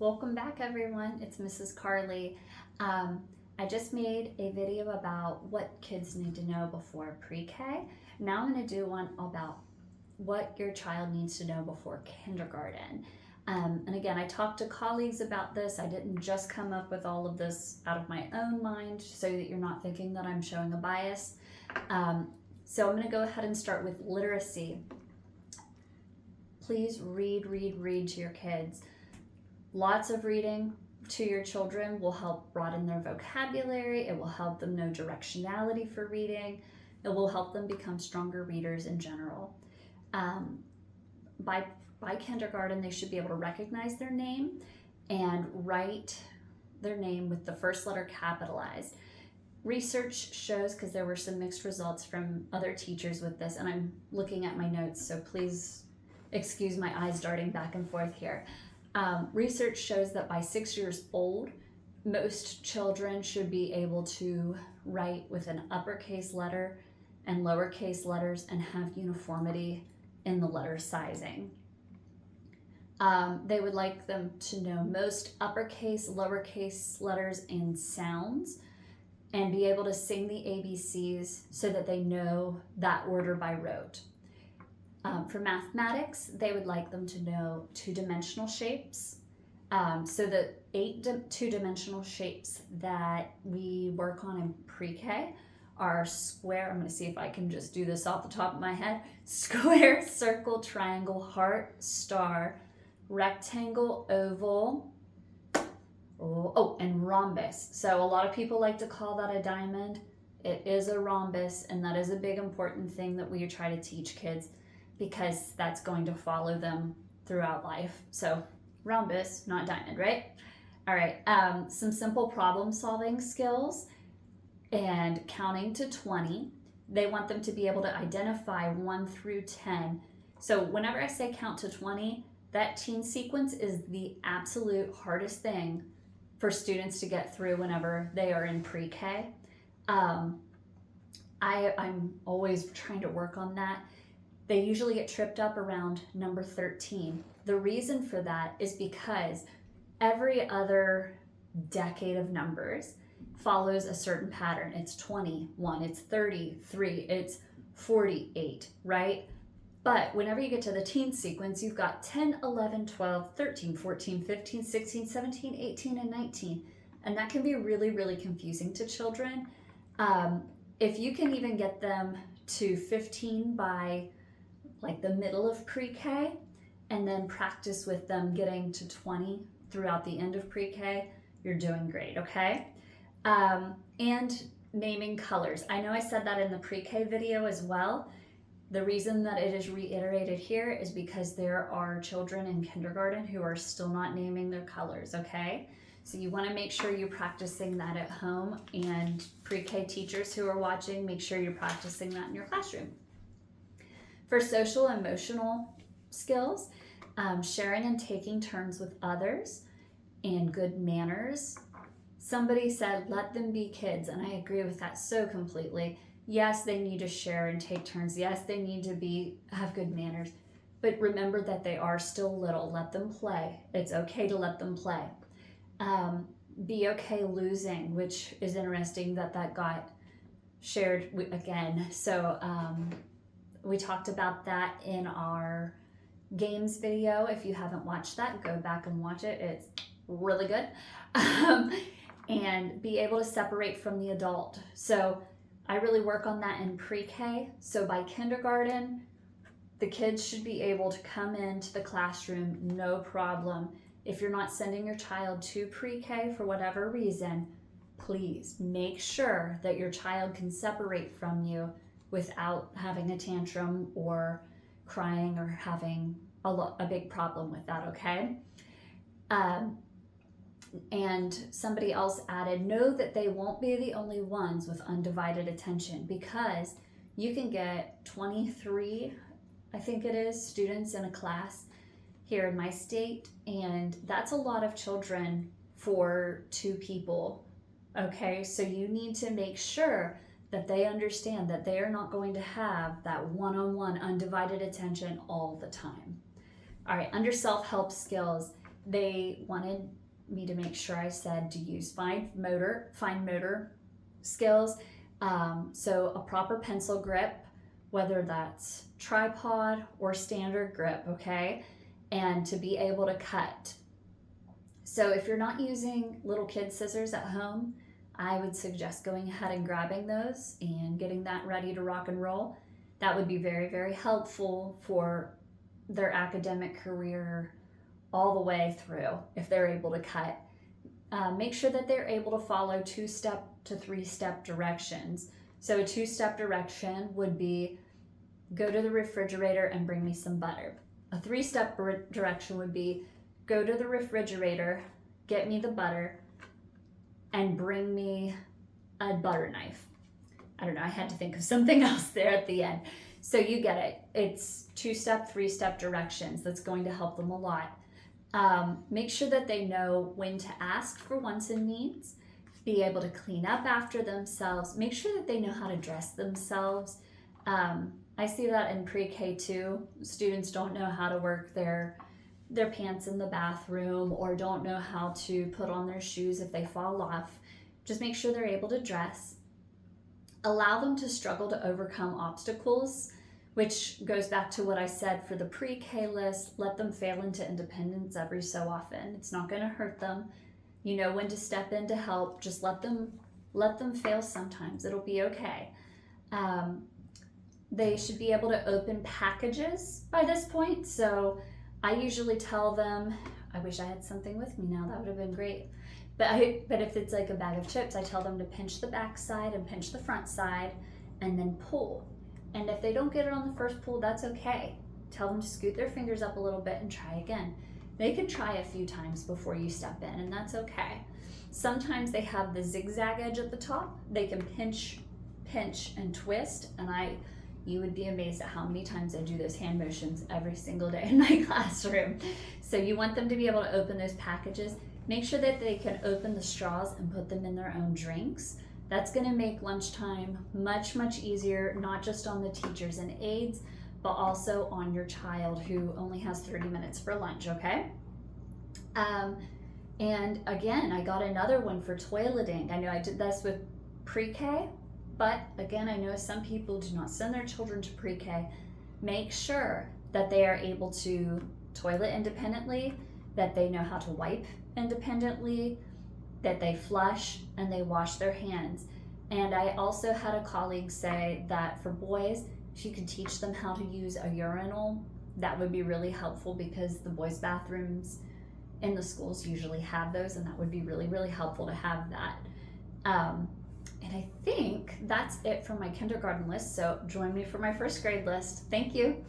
Welcome back, everyone. It's Mrs. Carly. I just made a video about what kids need to know before pre-K. Now I'm going to do one about what your child needs to know before kindergarten. And again, I talked to colleagues about this. I didn't just come up with all of this out of my own mind so that you're not thinking that I'm showing a bias. So I'm going to go ahead and start with literacy. Please read to your kids. Lots of reading to your children will help broaden their vocabulary. It will help them know directionality for reading. It will help them become stronger readers in general. By kindergarten, they should be able to recognize their name and write their name with the first letter capitalized. Research shows, because there were some mixed results from other teachers with this, and I'm looking at my notes, so please excuse my eyes darting back and forth here. Research shows that by 6 years old, most children should be able to write with an uppercase letter and lowercase letters and have uniformity in the letter sizing. They would like them to know most uppercase, lowercase letters and sounds and be able to sing the ABCs so that they know that order by rote. For mathematics, they would like them to know two-dimensional shapes. So the 8 two-dimensional shapes that we work on in pre-K are square. I'm going to see if I can just do this off the top of my head. Square, circle, triangle, heart, star, rectangle, oval, and rhombus. So a lot of people like to call that a diamond. It is a rhombus, and that is a big important thing that we try to teach kids, because that's going to follow them throughout life. So rhombus, not diamond, right? All right, some simple problem solving skills and counting to 20. They want them to be able to identify 1 through 10. So whenever I say count to 20, that teen sequence is the absolute hardest thing for students to get through whenever they are in pre-K. I'm always trying to work on that. They usually get tripped up around number 13. The reason for that is because every other decade of numbers follows a certain pattern. It's 21, it's 33, it's 48, right? But whenever you get to the teen sequence, you've got 10, 11, 12, 13, 14, 15, 16, 17, 18, and 19. And that can be really, really confusing to children. If you can even get them to 15 by like the middle of pre-K, and then practice with them getting to 20 throughout the end of pre-K, you're doing great, okay? And naming colors. I know I said that in the pre-K video as well. The reason that it is reiterated here is because there are children in kindergarten who are still not naming their colors, okay? So you want to make sure you're practicing that at home, and pre-K teachers who are watching, make sure you're practicing that in your classroom. For social emotional skills, sharing and taking turns with others and good manners. Somebody said, let them be kids, and I agree with that so completely. Yes, they need to share and take turns. Yes, they need to have good manners, but remember that they are still little. Let them play. It's okay to let them play. Be okay losing, which is interesting that got shared again. So we talked about that in our games video. If you haven't watched that, go back and watch it. It's really good. And be able to separate from the adult. So I really work on that in pre-K. So by kindergarten, the kids should be able to come into the classroom, no problem. If you're not sending your child to pre-K for whatever reason, please make sure that your child can separate from you without having a tantrum or crying or having a big problem with that, okay? And somebody else added, know that they won't be the only ones with undivided attention, because you can get 23, I think it is, students in a class here in my state, and that's a lot of children for 2 people, okay? So you need to make sure that they understand that they are not going to have that one-on-one undivided attention all the time. All right, under self-help skills, they wanted me to make sure I said to use fine motor skills. So a proper pencil grip, whether that's tripod or standard grip, okay? And to be able to cut. So if you're not using little kid scissors at home, I would suggest going ahead and grabbing those and getting that ready to rock and roll. That would be very, very helpful for their academic career all the way through if they're able to cut. Make sure that they're able to follow 2-step to 3-step directions. So a 2-step direction would be go to the refrigerator and bring me some butter. A 3-step direction would be go to the refrigerator, get me the butter, and bring me a butter knife. I don't know, I had to think of something else there at the end. So you get it. It's 2-step, 3-step directions. That's going to help them a lot. Make sure that they know when to ask for wants and needs, be able to clean up after themselves, make sure that they know how to dress themselves. I see that in pre-K too. Students don't know how to work their pants in the bathroom or don't know how to put on their shoes if they fall off. Just make sure they're able to dress. Allow them to struggle to overcome obstacles, which goes back to what I said for the pre-K list. Let them fail into independence every so often. It's not going to hurt them. You know when to step in to help. Just let them fail sometimes. It'll be okay. They should be able to open packages by this point. So I usually tell them, I wish I had something with me now, that would have been great. But if it's like a bag of chips, I tell them to pinch the back side and pinch the front side and then pull. And if they don't get it on the first pull, that's okay. Tell them to scoot their fingers up a little bit and try again. They can try a few times before you step in, and that's okay. Sometimes they have the zigzag edge at the top. They can pinch, and twist, and you would be amazed at how many times I do those hand motions every single day in my classroom. So you want them to be able to open those packages. Make sure that they can open the straws and put them in their own drinks. That's going to make lunchtime much, much easier, not just on the teachers and aides, but also on your child who only has 30 minutes for lunch, okay? And again, I got another one for toileting. I know I did this with pre-K, but again, I know some people do not send their children to pre-K. Make sure that they are able to toilet independently, that they know how to wipe independently, that they flush and they wash their hands. And I also had a colleague say that for boys, if you could teach them how to use a urinal, that would be really helpful because the boys' bathrooms in the schools usually have those, and that would be really, really helpful to have that. And I think that's it for my kindergarten list. So join me for my first grade list. Thank you.